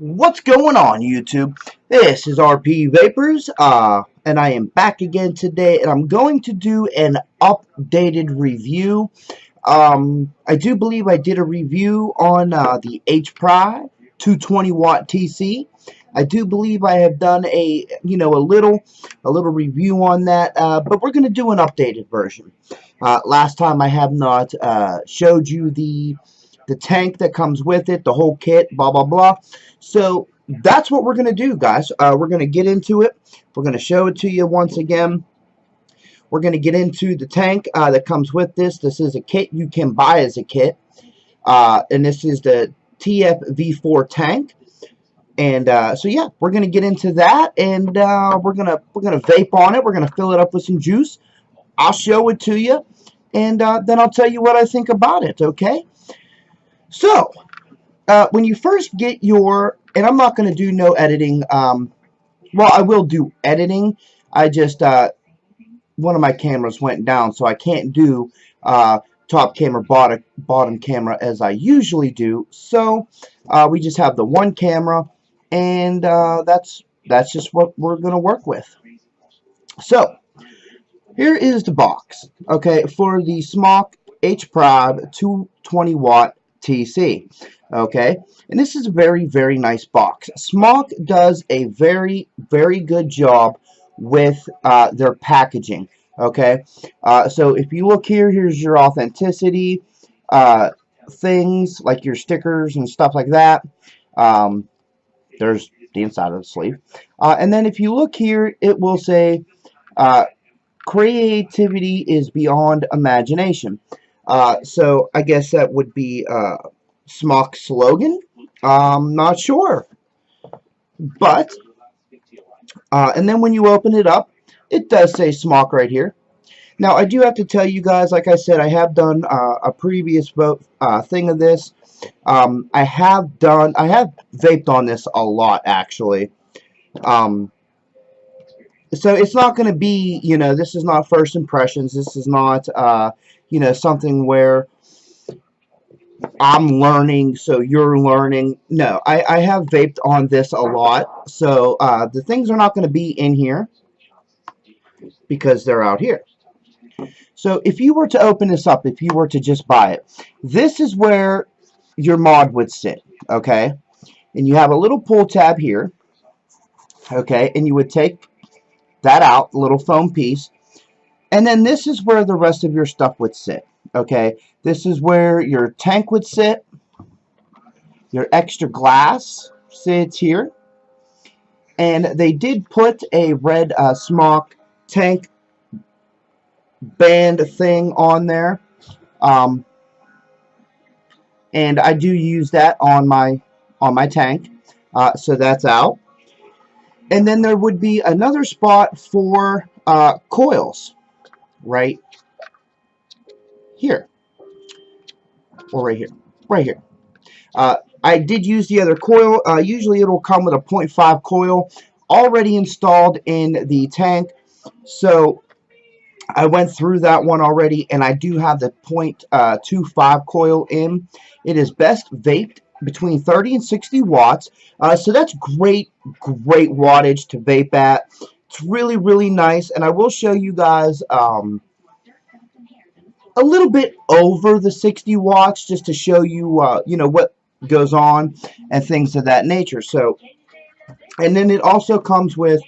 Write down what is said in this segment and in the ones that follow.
What's going on, YouTube? This is RP Vapors, and I am back again today, and I'm going to do an updated review. I do believe I did a review on the hpriv 220 watt TC. I do believe I have done a little review on that, but we're going to do an updated version. Last time I have not showed you the tank that comes with it, the whole kit, blah blah blah. So that's what we're going to do, guys. We're going to get into it. We're going to show it to you once again. We're going to get into the tank that comes with this. This is a kit you can buy as a kit. And this is the TF-V4 tank. And so yeah, we're going to get into that, and we're going to vape on it. We're going to fill it up with some juice. I'll show it to you, and then I'll tell you what I think about it, okay? So, when you first get your, and I'm not going to do no editing, well, I will do editing. I just, one of my cameras went down, so I can't do top camera, bottom camera as I usually do. So, we just have the one camera, and that's just what we're going to work with. So, here is the box, okay, for the smok hpriv 220 watt TC, okay, and this is a very, very nice box. Smok does a very, very good job with their packaging, okay. So if you look here, here's your authenticity things like your stickers and stuff like that. There's the inside of the sleeve, and then if you look here, it will say creativity is beyond imagination. So I guess that would be Smok's slogan. Not sure. But, and then when you open it up, it does say Smok right here. Now, I do have to tell you guys, like I said, I have done a previous thing of this. I have vaped on this a lot, actually. So it's not going to be, this is not first impressions. This is not, something where I'm learning, so you're learning. No, I have vaped on this a lot. So the things are not going to be in here because they're out here. So if you were to open this up, if you were to just buy it, this is where your mod would sit, okay? And you have a little pull tab here, okay? And you would take that out, the little foam piece, and then this is where the rest of your stuff would sit, okay? This is where your tank would sit. Your extra glass sits here, and they did put a red smok tank band thing on there, and I do use that on my tank, so that's out. And then there would be another spot for coils right here, or right here, right here. I did use the other coil. Usually it will come with a 0.5 coil already installed in the tank, so I went through that one already, and I do have the 0.25 coil in. It is best vaped between 30 and 60 watts, so that's great wattage to vape at. It's really, really nice, and I will show you guys a little bit over the 60 watts just to show you what goes on and things of that nature. So, and then it also comes with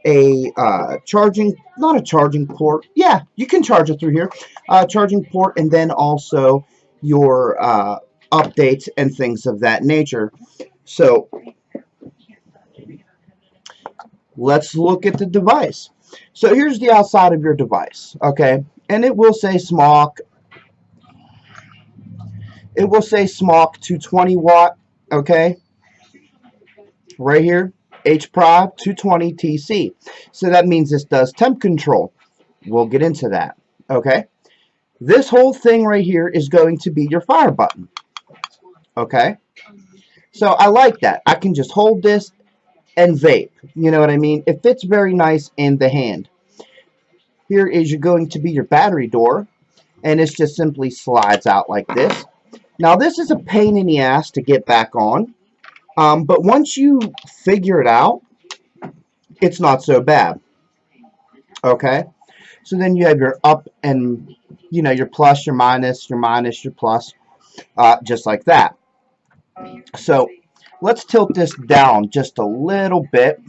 a not a charging port. Yeah, you can charge it through here. Charging port, and then also your updates and things of that nature. So let's look at the device. So here's the outside of your device, okay, and it will say Smok. It will say Smok 220 watt, okay, right here, hpriv 220 TC. So that means this does temp control. We'll get into that, okay. This whole thing right here is going to be your fire button. Okay, so I like that. I can just hold this and vape. You know what I mean? It fits very nice in the hand. Here is going to be your battery door, and it just simply slides out like this. Now this is a pain in the ass to get back on. But once you figure it out, it's not so bad. Okay? So then you have your up and, your plus, your minus, your minus, your plus, just like that. So let's tilt this down just a little bit,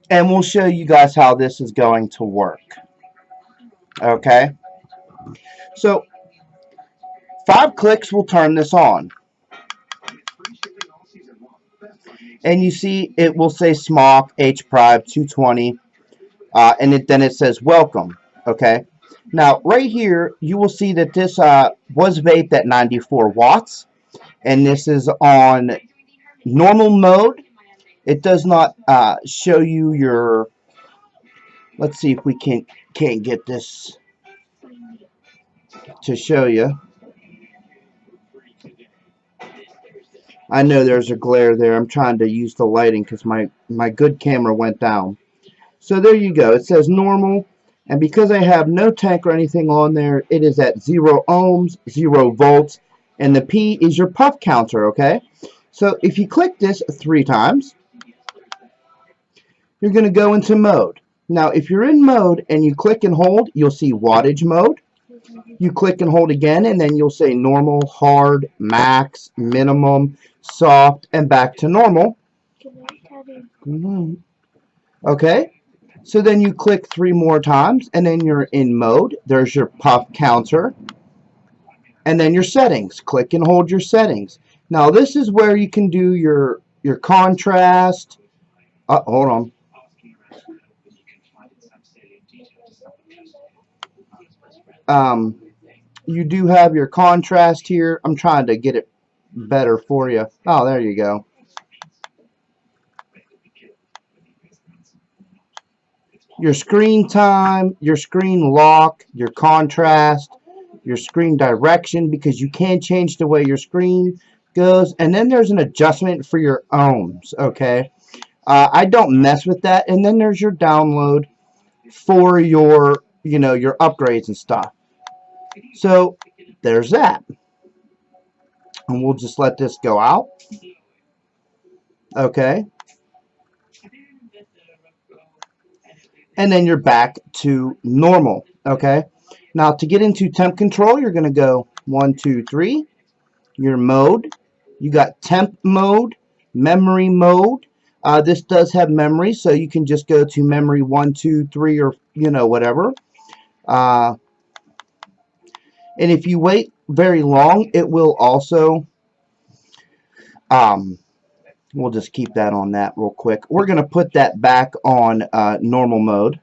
and we'll show you guys how this is going to work. Okay? So 5 clicks will turn this on. And you see it will say smok, hpriv 220, and then it says welcome. Okay? Now, right here, you will see that this was vaped at 94 watts, and this is on normal mode. It does not show you your. Let's see if we can't get this to show you. I know there's a glare there. I'm trying to use the lighting because my good camera went down. So there you go. It says normal. And because I have no tank or anything on there, it is at 0 ohms, 0 volts. And the P is your puff counter, okay? So if you click this 3 times, you're going to go into mode. Now, if you're in mode and you click and hold, you'll see wattage mode. You click and hold again, and then you'll say normal, hard, max, minimum, soft, and back to normal. Okay? So then you click 3 more times, and then you're in mode. There's your puff counter. And then your settings. Click and hold your settings. Now, this is where you can do your contrast. Hold on. You do have your contrast here. I'm trying to get it better for you. Oh, there you go. Your screen time, your screen lock, your contrast, your screen direction, because you can change the way your screen goes. And then there's an adjustment for your ohms, okay? I don't mess with that. And then there's your download for your, your upgrades and stuff. So there's that. And we'll just let this go out. Okay. And then you're back to normal. Okay. Now to get into temp control, you're going to go 1, 2, 3. Your mode. You got temp mode, memory mode. This does have memory, so you can just go to memory 1, 2, 3, or whatever. And if you wait very long, it will also. We'll just keep that on that real quick. We're going to put that back on normal mode.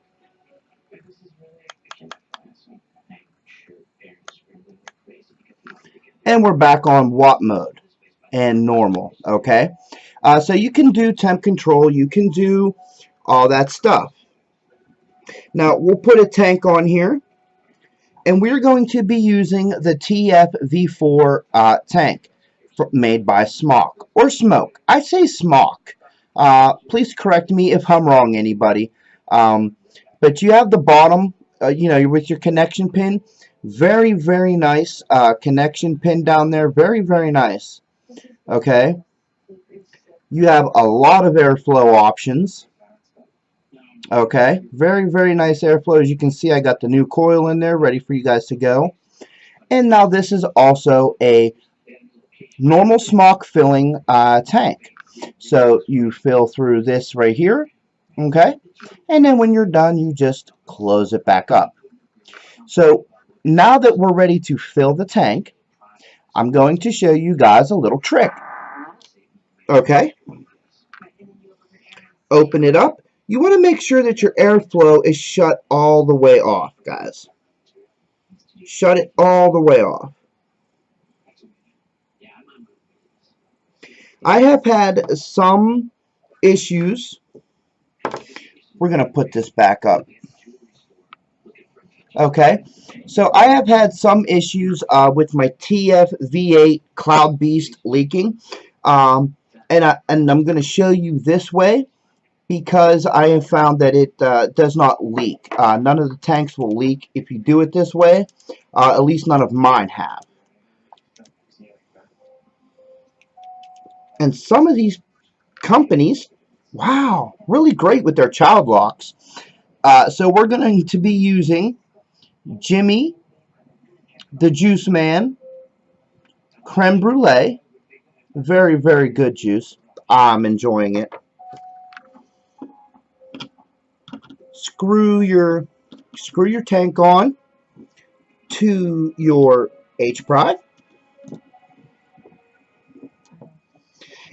And we're back on watt mode and normal, okay? So you can do temp control. You can do all that stuff. Now, we'll put a tank on here. And we're going to be using the TF-V4 tank made by smok or smok. I say smok. Please correct me if I'm wrong, anybody. But you have the bottom, with your connection pin. Very, very nice connection pin down there. Very, very nice. Okay. You have a lot of airflow options. Okay. Very, very nice airflow. As you can see, I got the new coil in there ready for you guys to go. And now this is also a normal smok filling tank. So you fill through this right here. Okay. And then when you're done, you just close it back up. So now that we're ready to fill the tank, I'm going to show you guys a little trick. Okay. Open it up. You want to make sure that your airflow is shut all the way off, guys. Shut it all the way off. I have had some issues. We're going to put this back up. Okay, so I have had some issues with my TF-V8 Cloud Beast leaking. And I'm going to show you this way because I have found that it does not leak. None of the tanks will leak if you do it this way. At least none of mine have. And some of these companies, wow, really great with their child locks. So we're going to be using Jimmy, the Juice Man, Creme Brulee. Very, very good juice. I'm enjoying it. Screw your tank on to your hpriv.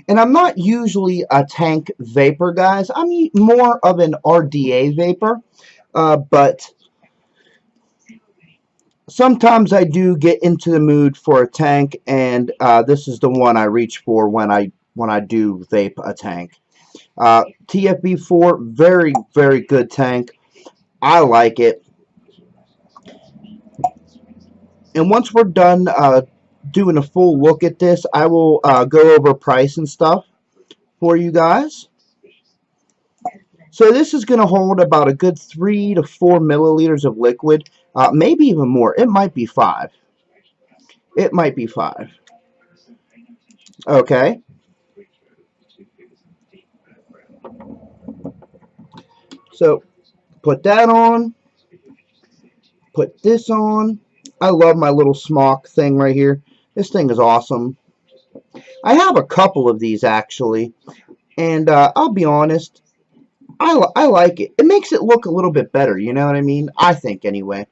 And I'm not usually a tank vapor, guys. I'm more of an RDA vapor. But sometimes I do get into the mood for a tank, and this is the one I reach for when I do vape a tank. TFB4, very, very good tank. I like it. And once we're done doing a full look at this, I will go over price and stuff for you guys. So this is going to hold about a good 3 to 4 milliliters of liquid, maybe even more. It might be 5. It might be 5. Okay. So put that on. Put this on. I love my little smok thing right here. This thing is awesome. I have a couple of these actually, and I'll be honest, I like it. It makes it look a little bit better, you know what I mean? I think anyway.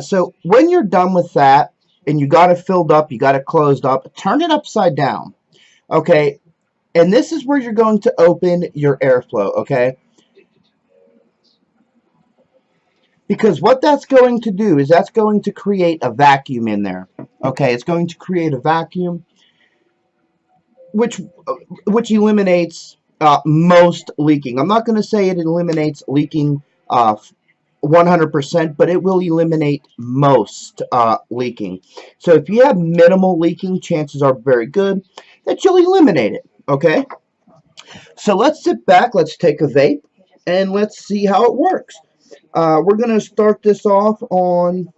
So when you're done with that, and you got it filled up, you got it closed up, turn it upside down, okay? And this is where you're going to open your airflow, okay? Because what that's going to do is that's going to create a vacuum in there, okay? It's going to create a vacuum, which eliminates most leaking. I'm not going to say it eliminates leaking 100%, but it will eliminate most leaking. So if you have minimal leaking, chances are very good that you'll eliminate it, okay? So let's sit back, let's take a vape, and let's see how it works. We're going to start this off on...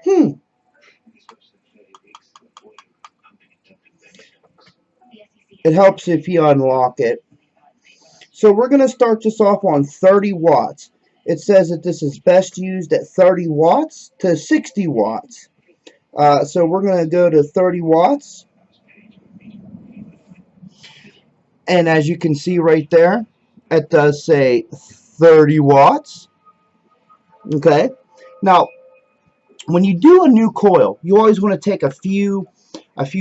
Hmm. It helps if you unlock it. So we're going to start this off on 30 watts. It says that this is best used at 30 watts to 60 watts. So we're going to go to 30 watts. And as you can see right there, it does say 30 watts. Okay. Now, when you do a new coil, you always want to take a few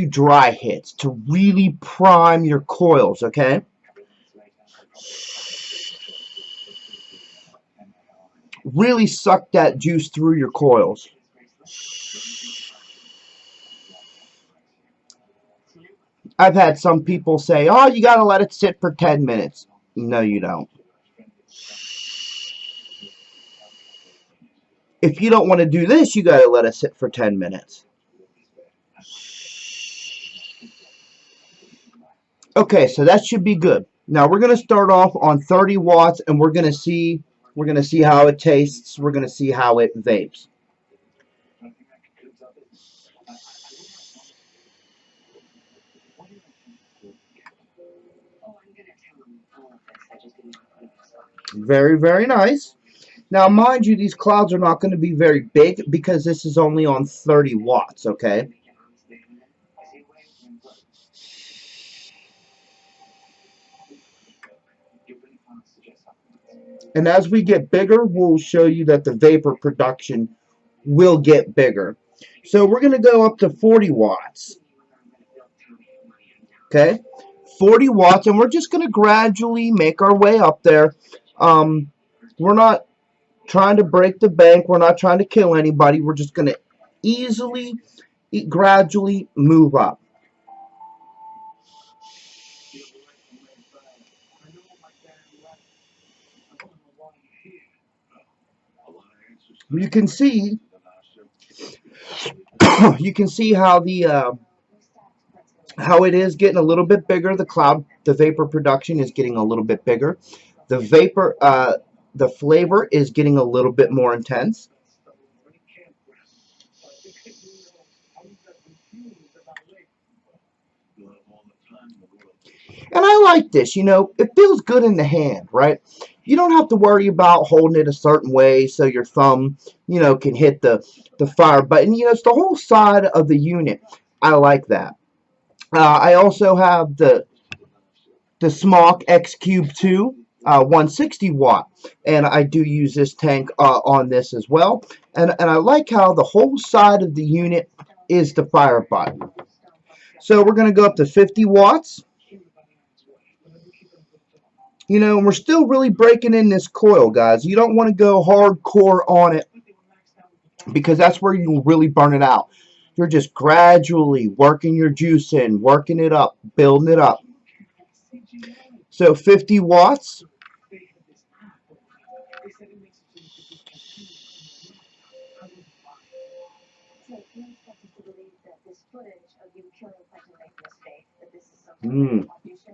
dry hits to really prime your coils, okay? Really suck that juice through your coils. I've had some people say, oh, you got to let it sit for 10 minutes. No, you don't. If you don't want to do this, you got to let it sit for 10 minutes. Okay, so that should be good. Now we're going to start off on 30 watts, and we're going to see how it tastes. We're going to see how it vapes. Very, very nice. Now, mind you, these clouds are not going to be very big because this is only on 30 watts, okay? And as we get bigger, we'll show you that the vapor production will get bigger. So we're going to go up to 40 watts. Okay? 40 watts, and we're just going to gradually make our way up there. We're not trying to break the bank. We're not trying to kill anybody. We're just going to easily, gradually move up. You can see, you can see how it is getting a little bit bigger. The vapor production is getting a little bit bigger. The flavor is getting a little bit more intense. And I like this, it feels good in the hand, right? You don't have to worry about holding it a certain way so your thumb, can hit the fire button. It's the whole side of the unit. I like that. I also have the smok X Cube 2, 160 watt, and I do use this tank on this as well. And I like how the whole side of the unit is the fire button. So we're going to go up to 50 watts. We're still really breaking in this coil, guys. You don't want to go hardcore on it because that's where you'll really burn it out. You're just gradually working your juice in, working it up, building it up. So 50 watts.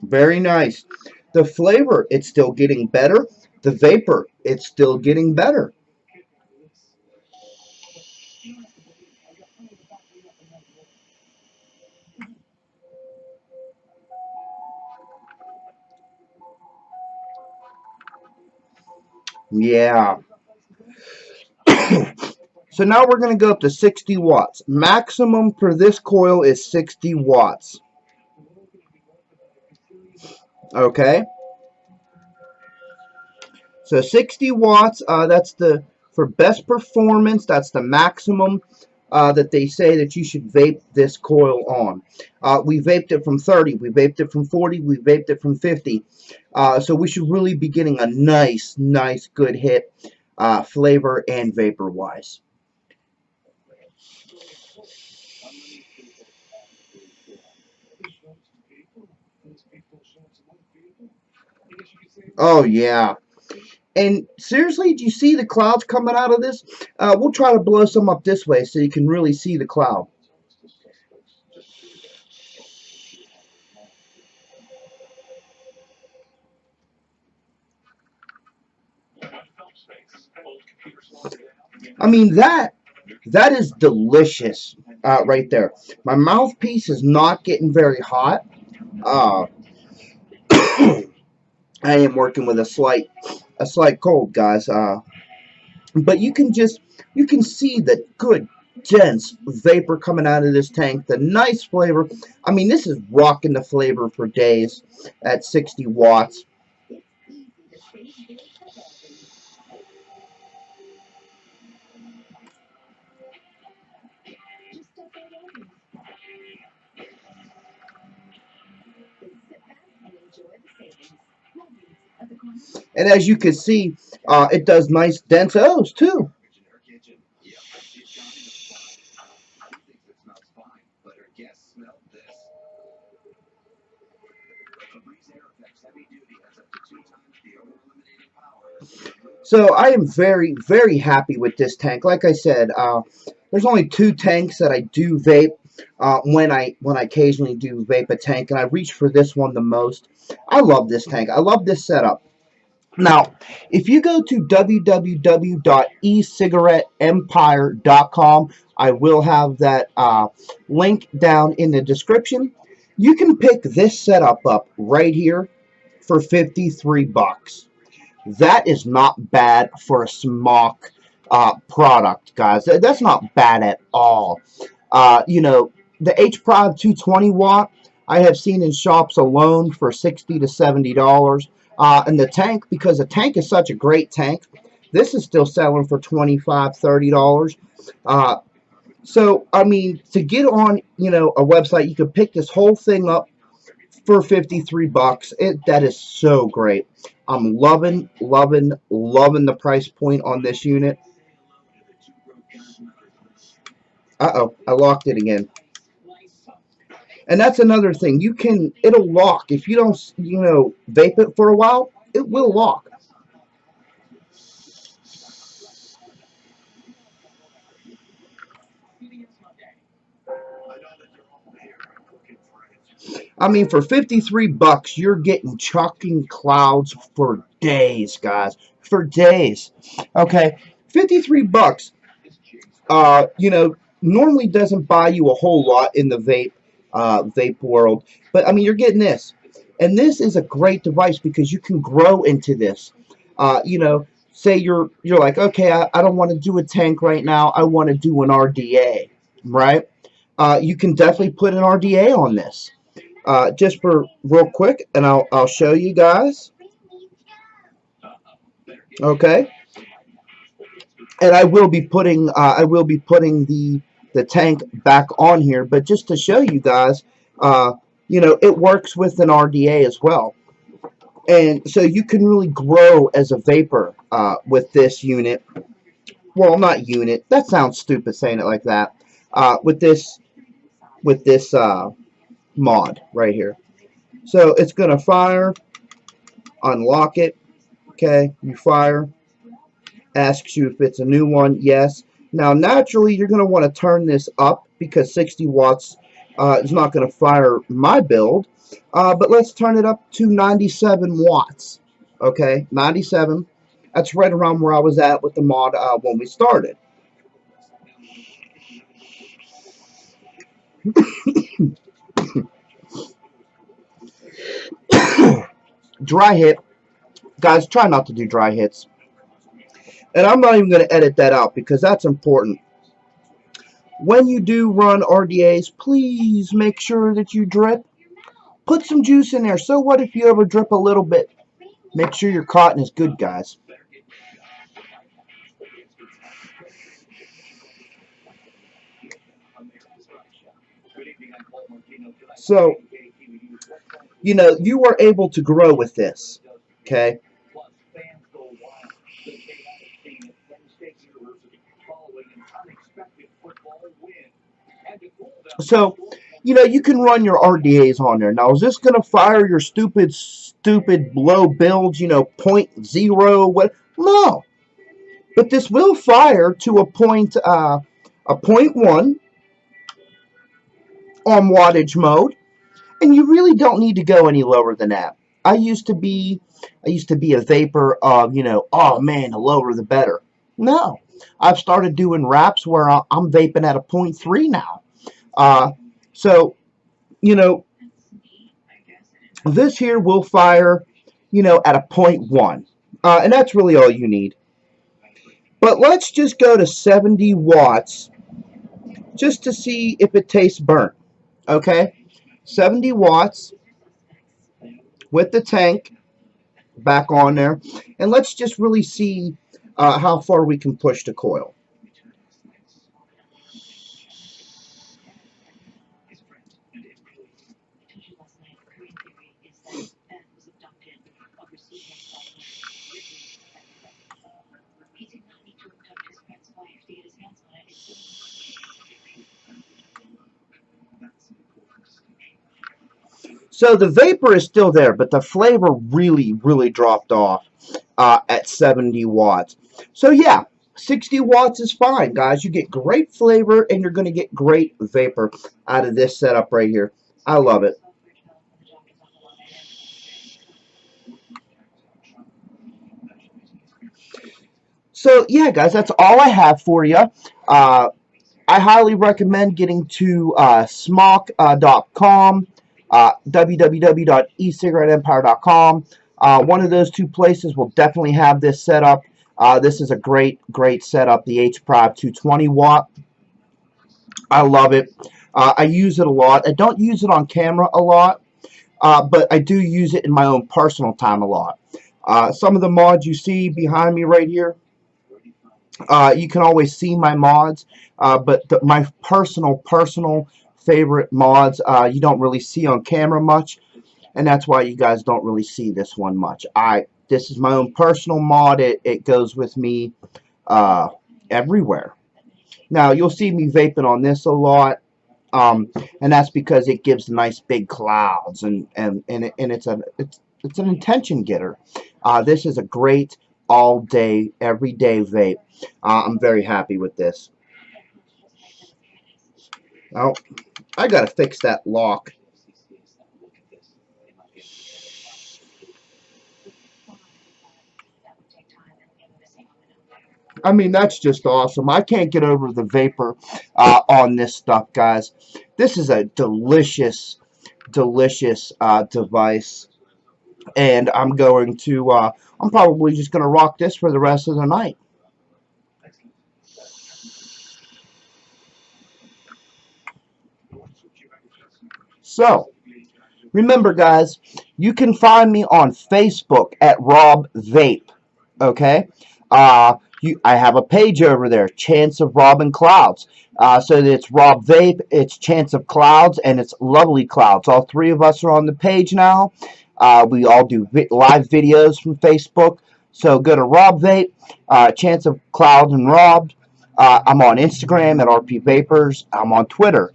Very nice. The flavor, it's still getting better. The vapor, it's still getting better. Yeah. So now we're going to go up to 60 watts. Maximum for this coil is 60 watts. Okay. So 60 watts, for best performance, that's the maximum that they say that you should vape this coil on. We vaped it from 30, we vaped it from 40, we vaped it from 50. So we should really be getting a nice good hit flavor and vapor wise. Oh yeah. And seriously, do you see the clouds coming out of this? We'll try to blow some up this way so you can really see the cloud. I mean, that is delicious right there. My mouthpiece is not getting very hot. Uh, I am working with a slight cold, guys. But you can see the good dense vapor coming out of this tank. The nice flavor. I mean, this is rocking the flavor for days at 60 watts. And as you can see, it does nice dense O's too. So I am very happy with this tank. Like I said, there's only two tanks that I do vape when I occasionally do vape a tank, and I reach for this one the most. I love this tank. I love this setup. Now, if you go to www.ecigaretteempire.com, I will have that link down in the description. You can pick this setup up right here for 53 bucks. That is not bad for a smok product, guys. That's not bad at all. The hpriv 220 watt I have seen in shops alone for $60 to $70. And the tank, because the tank is such a great tank, this is still selling for $25, $30. So, I mean, to get on, a website, you could pick this whole thing up for 53 bucks. That is so great. I'm loving the price point on this unit. Uh-oh, I locked it again. And that's another thing. It'll lock. If you don't, vape it for a while, it will lock. I mean, for 53 bucks, you're getting chucking clouds for days, guys. For days. Okay, 53 bucks. You know, normally doesn't buy you a whole lot in the vape world, but I mean, you're getting this, and this is a great device because you can grow into this. You know, say you're like, okay, I don't want to do a tank right now. I want to do an RDA, right? You can definitely put an RDA on this. Just for real quick, and I'll show you guys. Okay, and I will be putting the tank back on here, but just to show you guys, uh, you know, it works with an RDA as well, and so you can really grow as a vapor with this unit. Well, not unit. That sounds stupid saying it like that. With this mod right here. So it's gonna fire, unlock it. Okay, you fire. Asks you if it's a new one. Yes. Now, naturally, you're going to want to turn this up because 60 watts is not going to fire my build. But let's turn it up to 97 watts. Okay, 97. That's right around where I was at with the mod when we started. Dry hit. Guys, try not to do dry hits. And I'm not even going to edit that out because that's important. When you do run RDAs, please make sure that you drip. Put some juice in there. So what if you ever drip a little bit? Make sure your cotton is good, guys. So, you know, you were able to grow with this. Okay? So, you know, you can run your RDAs on there. Now, is this going to fire your stupid low builds, you know, .0, what? No. But this will fire to a .1 on wattage mode, and you really don't need to go any lower than that. I used to be a vapor of, you know, oh man, the lower the better. No. I've started doing wraps where I'm vaping at a .3 now. Uh, so, you know, this here will fire, you know, at a .1. And that's really all you need. But let's just go to 70 watts just to see if it tastes burnt. Okay? 70 watts with the tank back on there. And let's just really see how far we can push the coil. So the vapor is still there, but the flavor really, really dropped off at 70 watts. So yeah, 60 watts is fine, guys. You get great flavor, and you're going to get great vapor out of this setup right here. I love it. So yeah, guys, that's all I have for you. I highly recommend getting to smok.com, www.ecigaretteempire.com. One of those two places will definitely have this set up. This is a great setup, the hpriv 220 watt. I love it. I use it a lot. I don't use it on camera a lot, but I do use it in my own personal time a lot. Some of the mods you see behind me right here, you can always see my mods, but my personal favorite mods you don't really see on camera much, and that's why you guys don't really see this one much. This is my own personal mod. It goes with me everywhere. Now you'll see me vaping on this a lot, and that's because it gives nice big clouds, and it's an intention getter. This is a great all day, everyday vape. I'm very happy with this. Oh, I gotta fix that lock. I mean, that's just awesome. I can't get over the vapor on this stuff, guys. This is a delicious, delicious device. And I'm probably just going to rock this for the rest of the night. So, remember, guys, you can find me on Facebook at Rob Vape. Okay, I have a page over there, Chance of Robin Clouds. So it's Rob Vape, it's Chance of Clouds, and it's Lovely Clouds. All three of us are on the page now. We all do live videos from Facebook. So go to Rob Vape, Chance of Clouds, and Rob. I'm on Instagram at RP Vapors. I'm on Twitter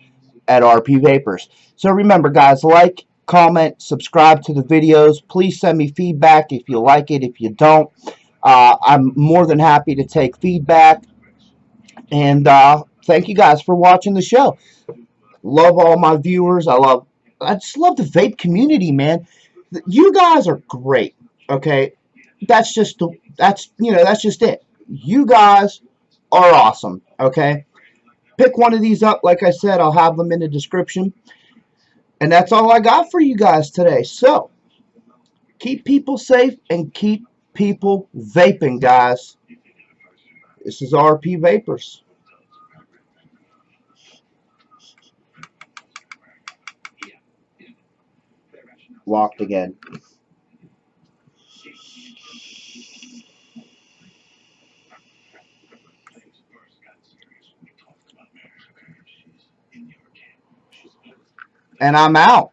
at RP Vapors. So remember, guys, like, comment, subscribe to the videos. Please send me feedback if you like it, if you don't. I'm more than happy to take feedback. And thank you guys for watching the show. Love all my viewers. I just love the vape community, man. You guys are great. Okay, that's just it. You guys are awesome. Okay, pick one of these up. Like I said, I'll have them in the description. And that's all I got for you guys today. So keep people safe and keep people vaping, guys. This is RP Vapors. Locked again. And I'm out.